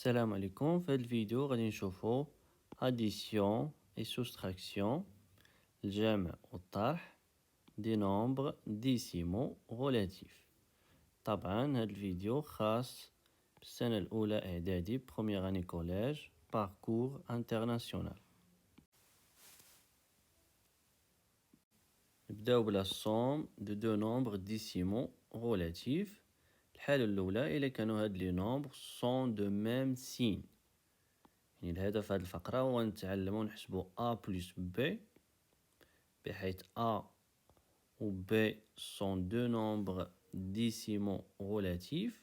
السلام عليكم. في هذا الفيديو غادي نشوفو addition et soustraction الجمع والطرح دي نومبر ديسيمو غولاتيف. طبعا هذا الفيديو خاص بالسنة الأولى إعدادي بروميير اني كوليج باركور انترناسيونال. نبداو بلا somme de deux nombres décimaux relatifs. الحالة الأولى إلا كانوا هاد لي نومبر sont de même signe، يعني الهدف هاد الفقرة هو نتعلمو نحسبو A plus B، بحيث A و B sont deux nombres décimaux relatifs.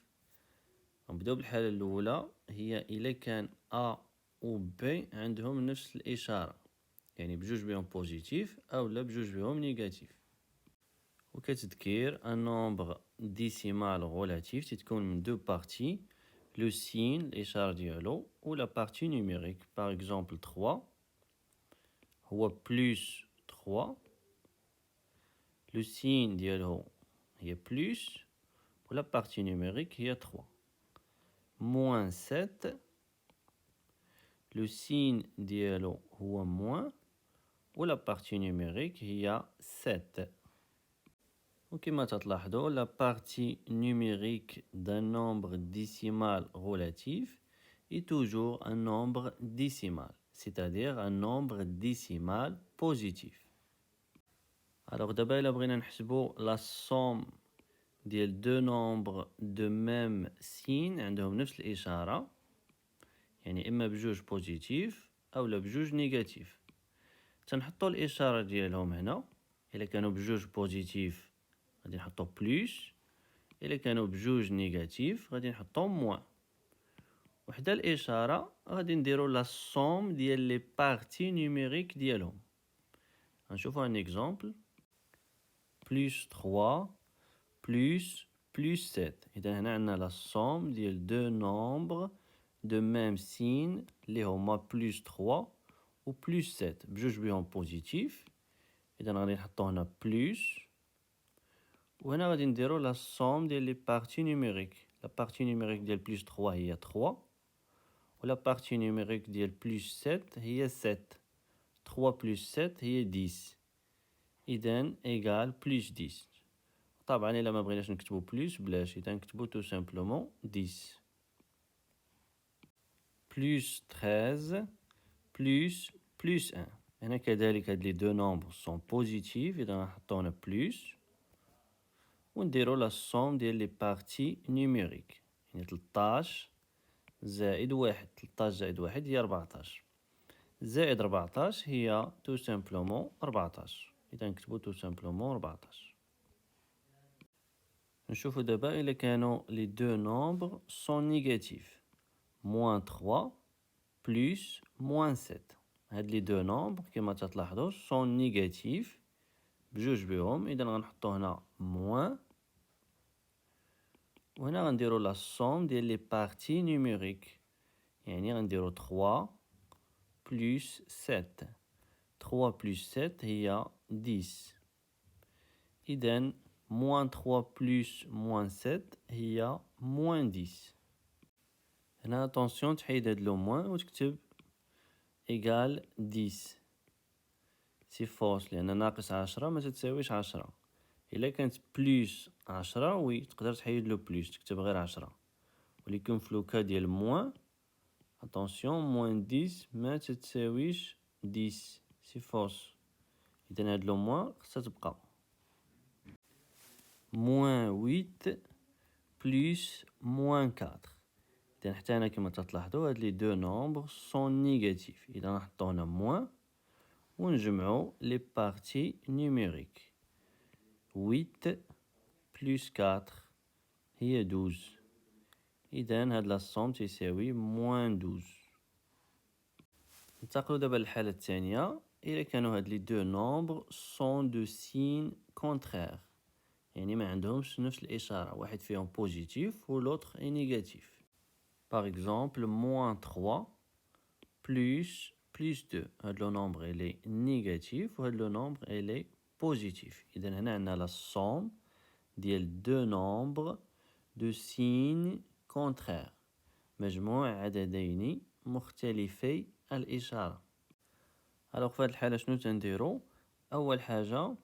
نبداو بالحالة الأولى، هي إلا كان A و B عندهم نفس الإشارة، يعني بجوج بهم بوزيتيف أولا بجوج بهم نيجاتيف. وكتذكير un nombre décimal relatif تتكون من دو بارتي، لو سين الإشارة ديالو و لا بارتي نيميريك. باغ اكزومبل 3 هو بلوس 3، لو سين ديالو هي بلوس و لا بارتي نيميريك هي 3. موان 7 لو سين ديالو هو موان و لا بارتي نيميريك هي 7. وكما تلاحظوا la partie numérique d'un nombre décimal relatif est toujours un nombre décimal, c'est-à-dire un nombre décimal positif. Alors d'abord إلا بغينا نحسبوا la somme ديال deux nombres de même signe عندهم نفس الإشارة، يعني إما بجوج بوزيتيف أولا بجوج نيجاتيف. تنحطوا الإشارة ديالهم هنا، إلا كانوا بجوج بوزيتيف غادي نحطو بلوس، إلا كانوا بجوج نيجاتيف غادي نحطو موان. وحدا الإشارة غادي نديرو لا somme ديال لي بارتي نيميريك ديالهم. غنشوفو ان اكزومبل، بلوس 3 بلوس 7. إذا هنا عندنا لا somme ديال دو نومبر دو ميم سين اللي هما بلوس 3 و بلوس 7 بجوج بهم بوزيتيف. إذا غادي نحطو هنا بلوس، وهنا غادي نديرو لا somme ديال لي بارتي نيميريك. لا بارتي نيميريك ديال بلوس 3 هي 3 و لا بارتي نيميريك ديال بلوس 7 هي 7. 3 بلوس 7 هي 10، إذن إيكال بلوس 10. طبعا إلا ما بغيناش نكتبو بلوس بلاش، إذا نكتبو تو سامبلومون 10. بلوس 13 بلوس 1. هنا كذلك هاد لي دو نومبر سون بوزيتيف، إذا نحطو هنا بلوس ونديرو لا somme ديال لي بارتي نيميريك، يعني 13 زائد 1. 13 زائد 1 هي 14، زائد 14 هي تو سامبلومون 14. إذا نكتبو تو سامبلومون 14. نشوفو دابا إلا كانوا لي دو نومبر سون نيجاتيف، موان 3 بلوس موان 7. هاد لي دو نومبر كما تلاحظوا سون نيجاتيف بجوج بهم، إذا غنحطو هنا موان، وهنا غنديرو لا somme ديال لي بارتي نيميريك، يعني غنديرو 3 بلوس 7. 3 بلوس 7 هي 10، إذن موان 3 بلوس موان 7 هي موان 10. هنا اتونسيون تحيد هاد لو موان وتكتب إيكال 10. سي فوس لأن ناقص 10 ما تتساويش 10. إلا كانت بلوس 10 وي تقدر تحيد لو بلوس تكتب غير 10، ولكن في لوكا ديال موان اتونسيون موان 10 ما تتساويش 10، سي فوس. إذا هاد لو موان خصها تبقى. موان 8 بلوس موان 4. إذا حتى هنا كما تلاحظوا هاد لي دو نومبر سون نيجاتيف، إذا نحطو هنا موان ونجمعو لي بارتي نيميريك. 8 بلوس 4 هي 12، إذا هاد لا somme تساوي موان 12. ننتقلو دابا للحالة الثانية، إلا كانوا هاد لي دو نومبر سون دو سين كونترير، يعني ما عندهمش نفس الإشارة، واحد فيهم بوزيتيف و لوطخ اي نيجاتيف. باغ اكزومبل موان 3 بلوس 2. هاد لو نومبر إلي نيجاتيف و هاد لو نومبر إلي بوزيتيف. إذا هنا عندنا لا somme ديال دو نومبر دو سين كونترير، مجموع عددين مختلفي الإشارة. alors في هذه الحالة شنو تنديرو؟ أول حاجة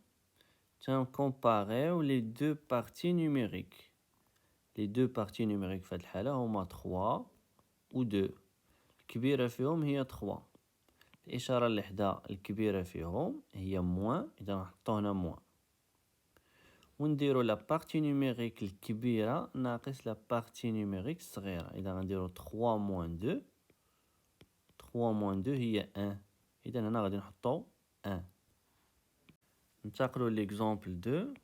تنكومباريو les deux parties numériques. les deux parties numériques في هذه الحالة هما 3 و 2. الكبيرة فيهم هي 3. الإشارة اللي حدا الكبيرة فيهم هي موان، إذا نحطو هنا موان. ونديرو لا بارتي نيميريك الكبيرة ناقص لا بارتي نيميريك الصغيرة. إذا غنديرو 3 موان 2. 3 موان 2 هي 1. إذا هنا غادي نحطو 1. ننتقلو l'exemple 2.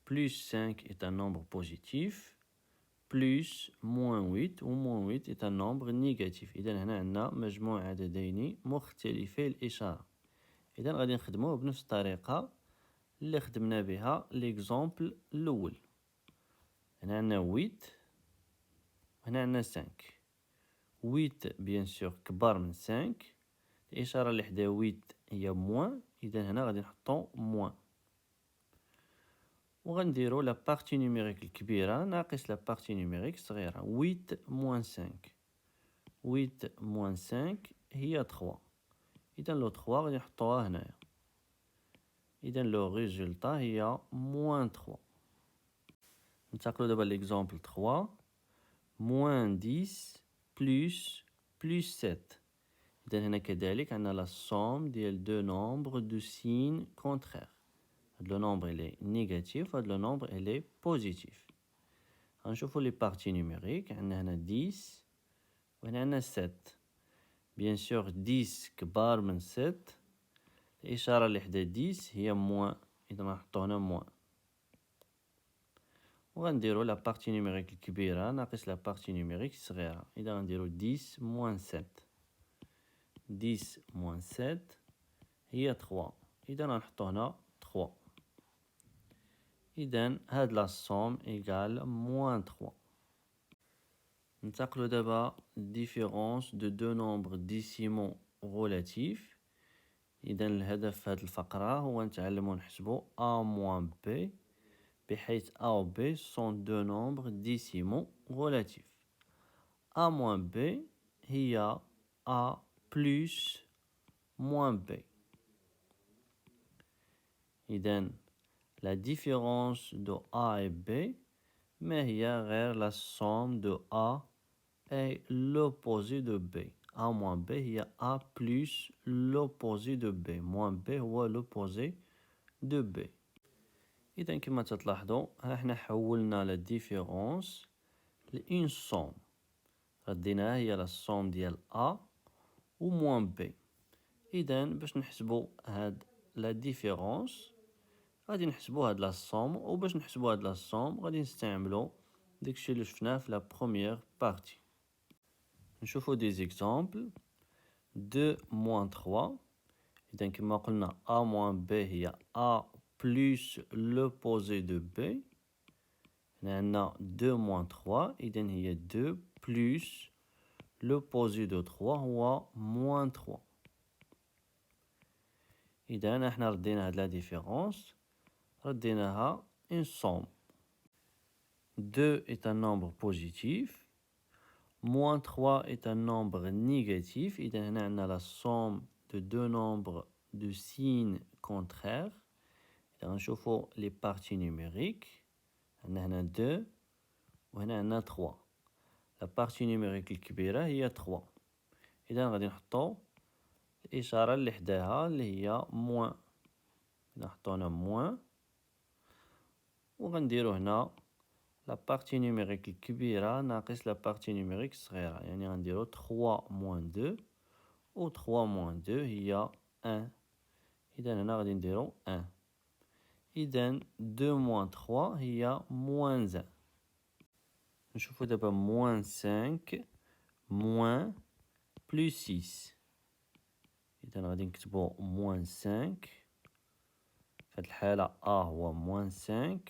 Plus 5 est un nombre positif. Plus moins 8 ou moins 8 est un nombre négatif. إذا هنا عندنا مجموع عددين مختلفي الإشارة. إذا غادي نخدموه بنفس الطريقة اللي خدمنا بها l'exemple الأول. هنا عندنا 8 وهنا عندنا 5. 8 بيان سور كبر من 5. الإشارة اللي حدا 8 هي موان، إذا هنا غادي نحطو موان. وغنديرو لا بارتي نيميريك الكبيرة ناقص لا بارتي نيميريك الصغيرة. 8 موان 5. 8 موان 5 هي 3. إذا لو 3 غادي نحطوها هنايا. إذا لو ريزولتا هي موان 3. ننتقلو دابا لإكزومبل 3. موان 10 بلوس 7. إذا هنا كذلك عندنا لا سوم ديال دو نومبر دو سين كونترير. هاد لو نومبر إلي نيجاتيف وهاد لو نومبر إلي بوزيتيف. غنشوفو لي بارتي نيميريك. عندنا هنا 10 وهنا عندنا 7. بيان سور 10 كبار من 7. الإشارة اللي حدا 10 هي موان، إذا غنحطو هنا موان. وغنديرو لا بارتي نيميريك الكبيرة ناقص لا بارتي نيميريك الصغيرة. إذا غنديرو 10 موان 7. 10 موان 7 هي 3. إذا غنحطو هنا 3. إذا هاد لا سوم إيكال موان 3. ننتقلو دابا ديفيرونس دو دو نومبر ديسيمو غولاتيف. إذا الهدف في هاد الفقرة هو نتعلمو نحسبو A موان B، بحيث A و B سون دو نومبر ديسيمو غولاتيف. A موان B هي A بلوس موان B. إذا la différence de A et B ما هي غير la somme de A et l'opposé de B. A moins B هي A plus l'opposé de B. moins B هو l'opposé de B. إذا كما تلاحظوا احنا حولنا la différence لإن somme. رديناها هي la somme ديال A و moins B. إذا باش نحسبوا هاد la différence غادي نحسبو هاد لا سوم، وباش نحسبو هاد لا سوم غادي نستعملو داكشي اللي شفناه في لا بروميير بارتي. نشوفو دي زيكزامبل. 2 موان 3. إذا كما قلنا A موان B هي A بلوس لوبوزي دو B. هنا عندنا 2 موان 3، إذا هي 2 بلوس لوبوزي دو 3 هو موان 3. إذا احنا ردينا هاد لا ديفيرونس، رديناها une somme. 2 est un nombre positif. Moins 3 est un nombre négatif. إذا هنا عندنا la somme de deux nombres de signes contraires. إذا غنشوفو les parties numériques. عندنا هنا 2 وهنا عندنا 3. la partie numérique الكبيرة هي 3. إذا غادي نحطو الإشارة اللي حداها اللي هي موان. إذا نحطو هنا موان وغنديرو هنا لا بارتي نيميريك الكبيرة ناقص لا بارتي نيميريك الصغيرة، يعني غنديرو 3 موان 2 و 3 موان 2 هي 1. إذا هنا غادي نديرو 1. إذا 2 موان 3 هي موان 1. نشوفو دابا موان 5 موان بلوس 6. إذا غادي نكتبو موان 5. في هاد الحالة A هو موان 5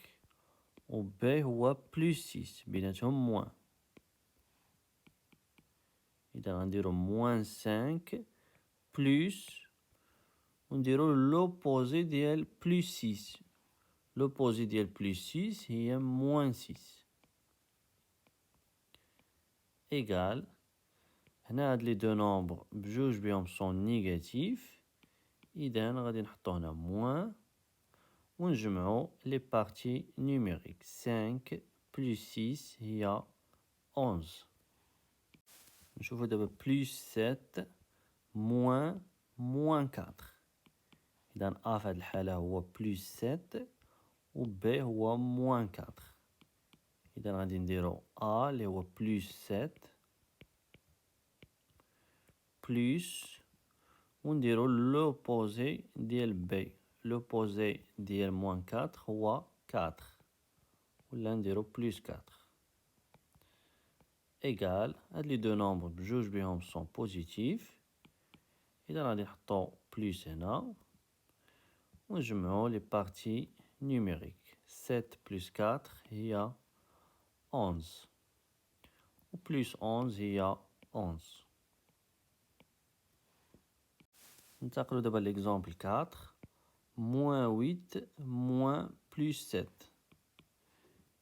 و B هو بلوس 6، بيناتهم موان. إذا غنديرو موان 5 بلوس ونديرو لوبوزي ديال بلوس 6. لوبوزي ديال بلوس 6 هي موان 6. égal هنا هاد لي دو نومبر بجوج بهم سون نيجاتيف إذا غادي نحطو هنا موان ونجمعو لي بارتي نيميريك 5 بلس 6 هي 11 نشوفو دابا بلس 7 موان 4 إذا أ في هاد الحالة هو بلس 7 و بي هو موان 4 إذا غادي نديرو أ لي هو بلس 7 بلس ونديرو لوبوزي ديال بي لوبوزي ديال موان 4 هو 4 ولا نديرو بلس 4 إيكال هاد لي دو نومبر بجوج بهم سون بوزيتيف إذا غادي نحطو بلس هنا ونجمعو لي بارتي نيميريك 7 بلس 4 هي 11 و بلس 11 هي 11 ننتقلو دابا ليكزامبل 4 موان 8 موان بلس 7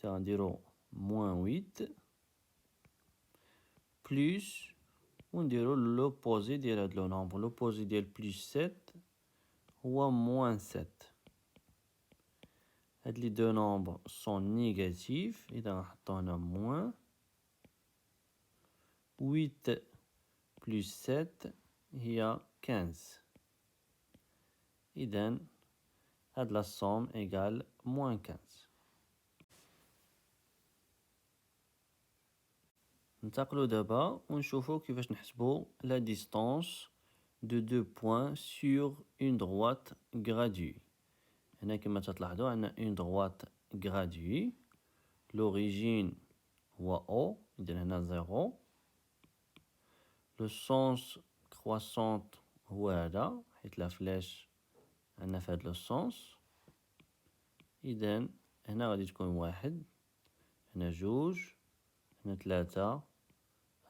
إذا غنديرو موان 8 بلس ونديرو لوبوزي ديال هاد لو نومبر لوبوزي ديال بلس 7 هو موان 7 هاد لي دو نومبر سون نيجاتيف إذا غنحطو هنا موان 8 بلس 7 هي 15 إذا هاد لا سوم إيكال موان 15 ننتقلو دابا ونشوفو كيفاش نحسبو لا ديستانس de deux points sur une droite graduée. هنا كما تلاحظوا عندنا une droite graduée. L'origine هو O إذن هنا 0. Le sens croissante هو هذا حيت لا فلاش عندنا في هذا لو سونس. إذن هنا غادي تكون 1 هنا 2 هنا 3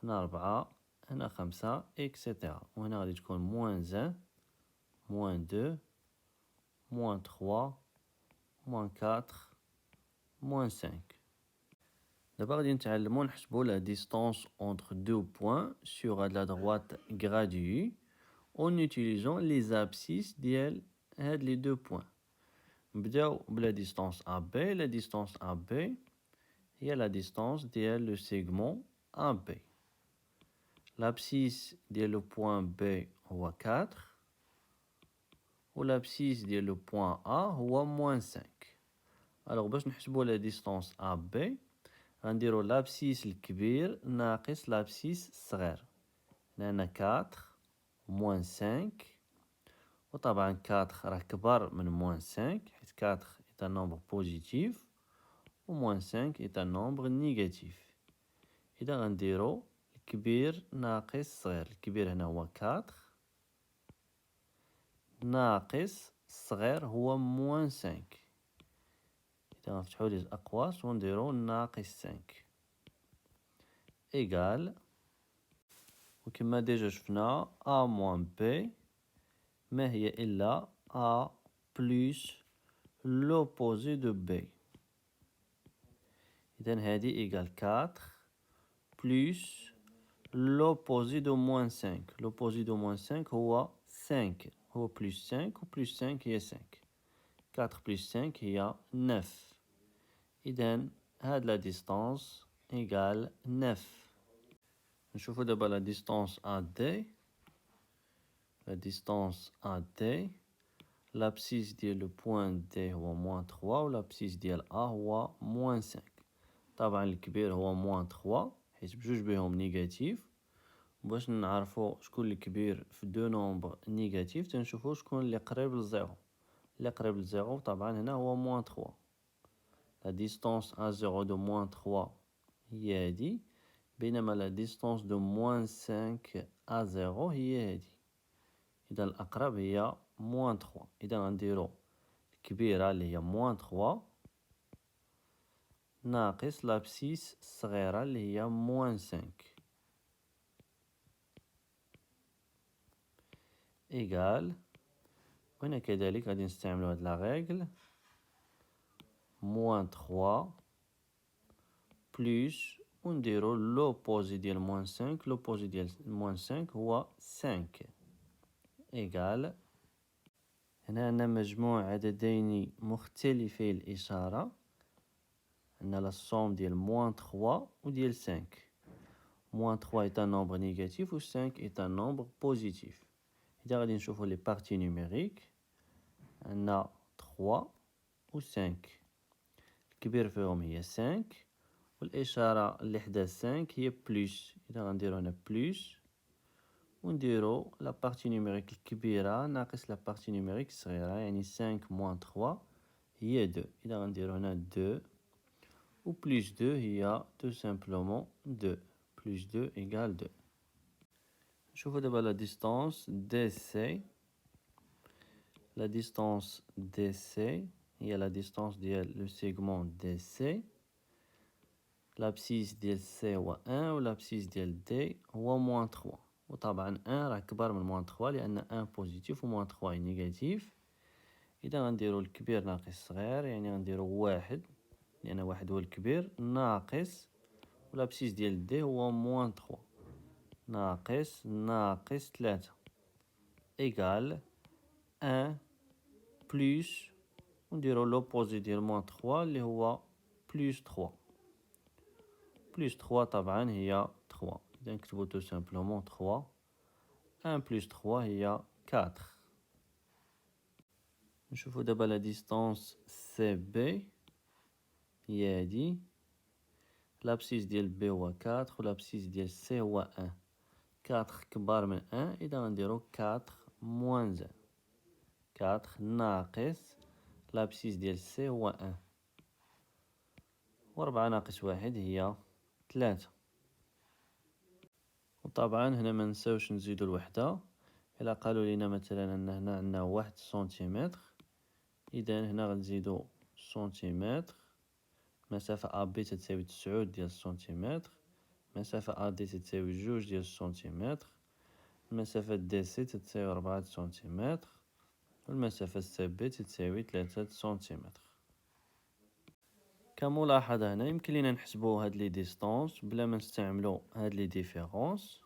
هنا 4 هنا 5 إكسيتيرا وهنا غادي تكون موان 1 موان 2 موان 3 موان 4 موان 5 دابا غادي نتعلمو نحسبو لا ديستانس entre deux points sur la droite graduée en utilisant les abscisses ديال هاد لي دو بوين نبداو بلا ديستانس AB لا ديستانس AB هي لا ديستانس ديال لو سيغمون AB l'abscisse ديال لو بوين B هو 4 و l'abscisse ديال لو بوين A هو موان 5 الوغ باش نحسبو لا ديستانس AB غنديرو l'abscisse الكبير ناقص l'abscisse الصغير هنا 4 موان 5 وطبعا 4 راه كبر من موان 5 حيت 4 est un nombre positif و موان 5 est un nombre négatif إذا غنديرو الكبير ناقص الصغير الكبير هنا هو 4 ناقص الصغير هو موان 5 إذا غنفتحو ليه الأقواس ونديرو ناقص 5 إيكال وكما ديجا شفنا A موان B ما هي إلا A بلس l'opposé de B إذن هادي إيكال 4 بلس l'opposé de moins 5 l'opposé de moins 5 هو 5 هو بلس 5 و بلس 5 هي 5 4 بلس 5 هي 9 إذن هاد لا ديستانس إيكال 9 نشوفو دابا لا ديستانس AD la distance AD l'abscisse ديال لو بوين D هو موان 3 و l'abscisse ديال A هو موان 5 طبعا الكبير هو موان 3 حيت بجوج بهم نيجاتيف باش نعرفو شكون الكبير في دو نومبر نيجاتيف تنشوفو شكون اللي قريب لزيرو اللي قريب لزيرو طبعا هنا هو موان 3 لا ديستانس A 0 دو موان 3 هي هادي بينما لا ديستانس دو موان 5 A 0 هي هادي إذا الأقرب هي موان 3 إذا غنديرو الكبيرة اللي هي موان 3 ناقص لابسيس الصغيرة اللي هي موان 5 إيكال وهنا كذلك غادي نستعملو هاد لا ريغل موان 3 بلس ونديرو لوبوزي ديال موان 5. لوبوزي ديال موان 5 هو 5 إيكال. هنا عندنا مجموع عددين مختلفي الإشارة. عندنا لا سوم ديال موان 3 وديال 5. موان 3 est un nombre négatif و 5 est un nombre positif. إذا غادي نشوفو لي بارتي نيميريك عندنا 3 و 5. الكبير فيهم هي 5 والإشارة اللي حدا 5 هي بلوس. إذا غنديرو هنا بلوس ونديرو لا بارتي نيميريك الكبيرة ناقص لا بارتي نيميريك الصغيرة، يعني 5 موان 3 هي 2. إذا غنديرو هنا 2 و بلوس 2 هي tout simplement 2. بلوس 2 إيكال 2. نشوفو دابا لا ديستانس دي سي. لا ديستانس دي سي هي لا ديستانس ديال لو سيغمون دي سي. لابسيس ديال سي هو 1 و لابسيس ديال دي هو موان 3. وطبعا 1 راه كبر من موان 3 لأن 1 بوزيتيف و موان 3 نيجاتيف. إذا غنديرو الكبير ناقص الصغير، يعني غنديرو 1 لأن 1 هو الكبير ناقص و لابسيس ديال دي هو موان 3 ناقص 3 إيكال 1 بلوس ونديرو لوبوزي ديال موان 3 اللي هو بلوس 3. بلوس 3 طبعا هي 3. إذا نكتبو تو سامبلومون 3. 1 بلوس 3 هي 4. نشوفو دابا لا ديستانس سي بي هي هادي. لابسيس ديال بي هو 4 و لابسيس ديال سي هو 1. 4 كبار من 1. إذا غنديرو 4 موان 1. 4 ناقص لابسيس ديال سي هو 1 و 4 ناقص 1 هي 3. وطبعا هنا ما نساوش نزيدو الوحدة. إلا قالوا لينا مثلا أن هنا عندنا 1 سنتيمتر، إذا هنا غنزيدو سنتيمتر. مسافة أ بي تتساوي 9 ديال السنتيمتر. مسافة أ دي تتساوي 2 ديال السنتيمتر. المسافة دي سي تتساوي 4 سنتيمتر. والمسافة سي بي تتساوي 3 سنتيمتر. كملاحظة هنا يمكن لينا نحسبو هاد لي ديستانس بلا ما نستعملو هاد لي ديفيرونس.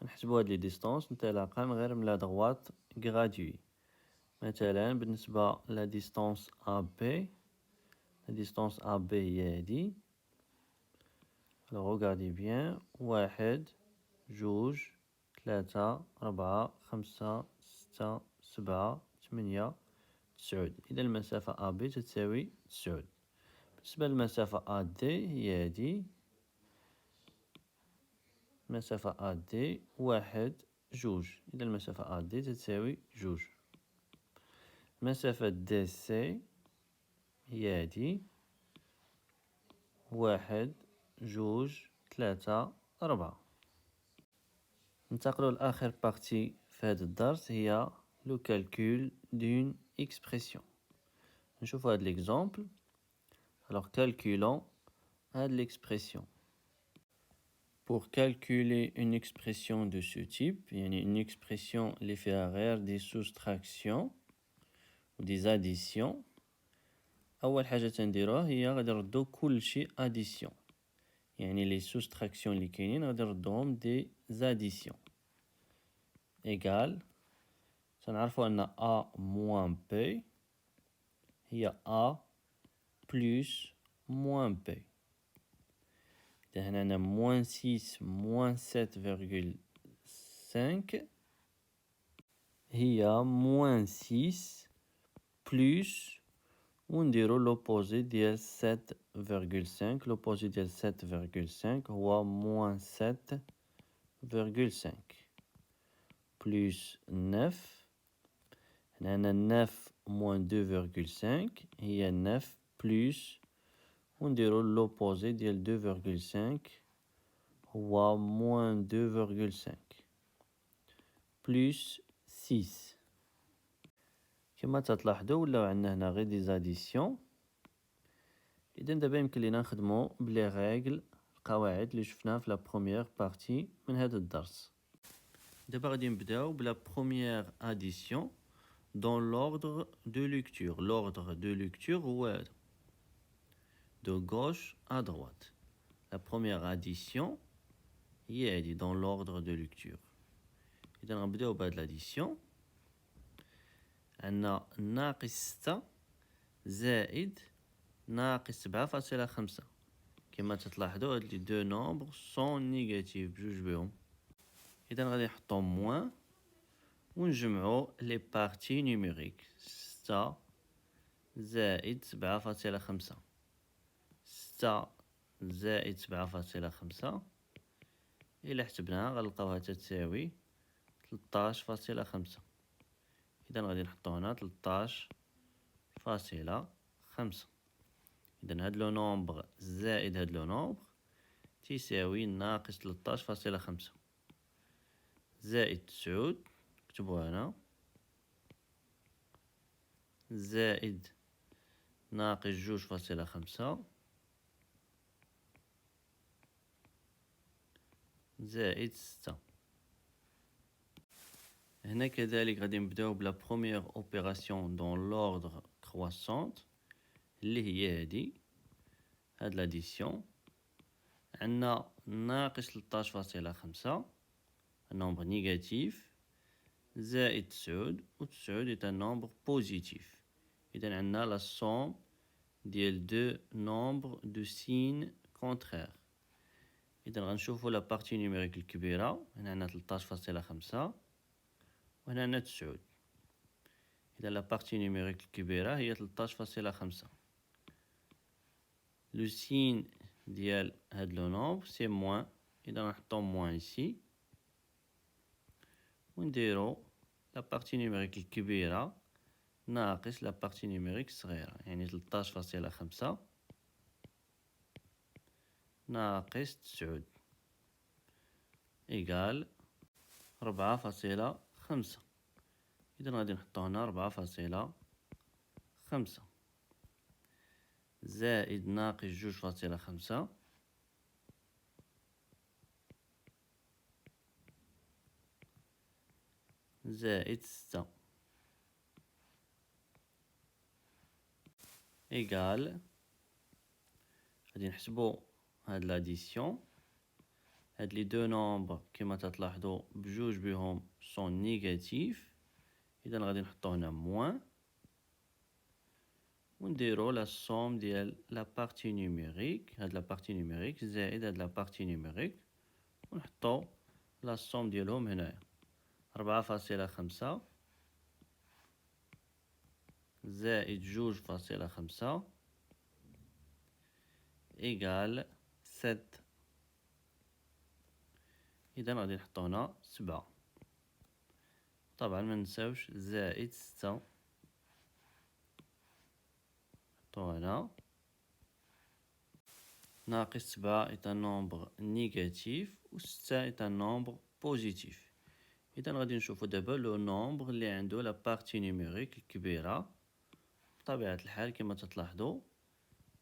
نحسبو هاد لي ديستانس نتلاقى من غير من لا دغوات غراديوي. مثلا بالنسبة لا ديستانس أ بي، لا ديستانس أ بي هي هادي. غوغاردي بيان 1 2 3 4 5 6 7 8 9. إذا المسافة أ بي تتساوي 9. بالنسبة للمسافة أ دي هي هادي. مسافة أ دي 1 2. إذا المسافة أ دي تتساوي 2. مسافة دي سي هي هادي 1 2 3 4. ننتقلو لآخر بارتي في هذا الدرس هي لو كالكول دون إكسبرسيون. نشوفو هاد ليكزامبل. Alors calculons l'expression. Pour calculer une expression de ce type, يعني une expression اللي فيها غير des soustractions ou des additions، أول حاجة تنديروها هي غادي نردو كلشي addition، يعني les soustractions اللي كاينين غادي نردوهم des additions. égal تنعرفو أن A moins B هي A plus moins B. إذا هنا عندنا moins 6 moins 7,5 هي moins 6 plus ونديرو لوبوزي ديال 7,5. لوبوزي ديال 7,5 هو moins 7,5 plus 9. هنا عندنا 9 moins 2,5 هي 9 plus ونديرو لوبوزي ديال 2,5 هو moins 2,5 plus 6. كما تلاحظوا ولاو عندنا هنا غير دي زاديسيون. اذا دابا يمكن لينا نخدمو بلي ريغل القواعد اللي شفناها في لا بروميير بارتي من هذا الدرس. دابا غادي نبداو بلا بروميير اديسيون دون لوردر دو ليكتور. لوردر دو ليكتور هو هذا دو غوش ا droite. la première addition هي هادي dans l'ordre de lecture. إذا غنبداو بهاد l'addition. عندنا ناقص 6 زائد ناقص 7.5. كما تلاحظوا هاد لي دو نومبر سون نيجاتيف بجوج بهم. إذا غادي نحطو موان ونجمعو لي بارتي نيميريك. 6 زائد 7.5. 6 زائد 7.5 إلا حسبناها غنلقاوها تتساوي 13.5. إذا غادي نحطو هنا 13.5. إذا هاد لو نومبر زائد هاد لو نومبر تيساوي ناقص 13.5 زائد 9 نكتبوها هنا زائد ناقص 2.5 زائد 6. هنا كذلك غادي نبداو بلا بروميير اوبيراسيون دون لوردر كرواسونت اللي هي هاد لاديسيون. عندنا ناقص 13.5 نومبر نيجاتيف زائد 9 و 9 est un nombre positif. إذا عندنا لا سوم ديال دو نومبر دو سين كونترير. إذا غنشوفو لا بارتي نيميريك الكبيرة. هنا عندنا 13.5 وهنا عندنا 9. إذا لا بارتي نيميريك الكبيرة هي 13.5. لو سين ديال هاد لو نومبر سي موان. إذا غنحطو موان إيسي ونديرو لا بارتي نيميريك الكبيرة ناقص لا بارتي نيميريك الصغيرة، يعني 13.5 ناقص 9 إيكال 4.5. إذا غادي نحطو هنا 4.5 زائد ناقص 2.5 زائد 6 إيكال. غادي نحسبو هاد لاديسيون. هاد لي دو نومبر كما تلاحظوا بجوج بهم سون نيجاتيف. إذا غادي نحطو هنا موان ونديرو لا سوم ديال لا بارتي نيميريك. هاد لا بارتي نيميريك زائد هاد لا بارتي نيميريك ونحطو لا سوم ديالهم هنايا. 4.5 زائد 2.5 إيكال 7. إذا غادي نحطو هنا 7. طبعا منساوش زائد 6 نحطو هنا. ناقص 7 est un nombre négatif و 6 est un nombre positif. إذا غادي نشوفو دابا لو نومبر اللي عندو لا بارتي نيميريك الكبيرة. بطبيعة الحال كما تلاحظوا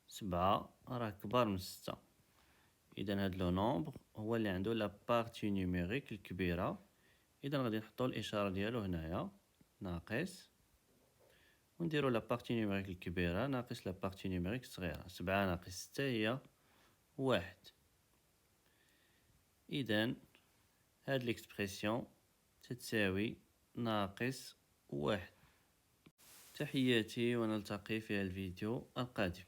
7 راه كبار من 6. إذا هاد لو نومبر هو اللي عندو لا بارتي نيميريك الكبيرة. إذا غادي نحطو الإشارة ديالو هنايا ناقص ونديرو لا بارتي نيميريك الكبيرة ناقص لا بارتي نيميريك الصغيرة. 7 ناقص 6 هي 1. إذا هاد ليكسبرسيون تتساوي ناقص 1. تحياتي ونلتقي في الفيديو القادم.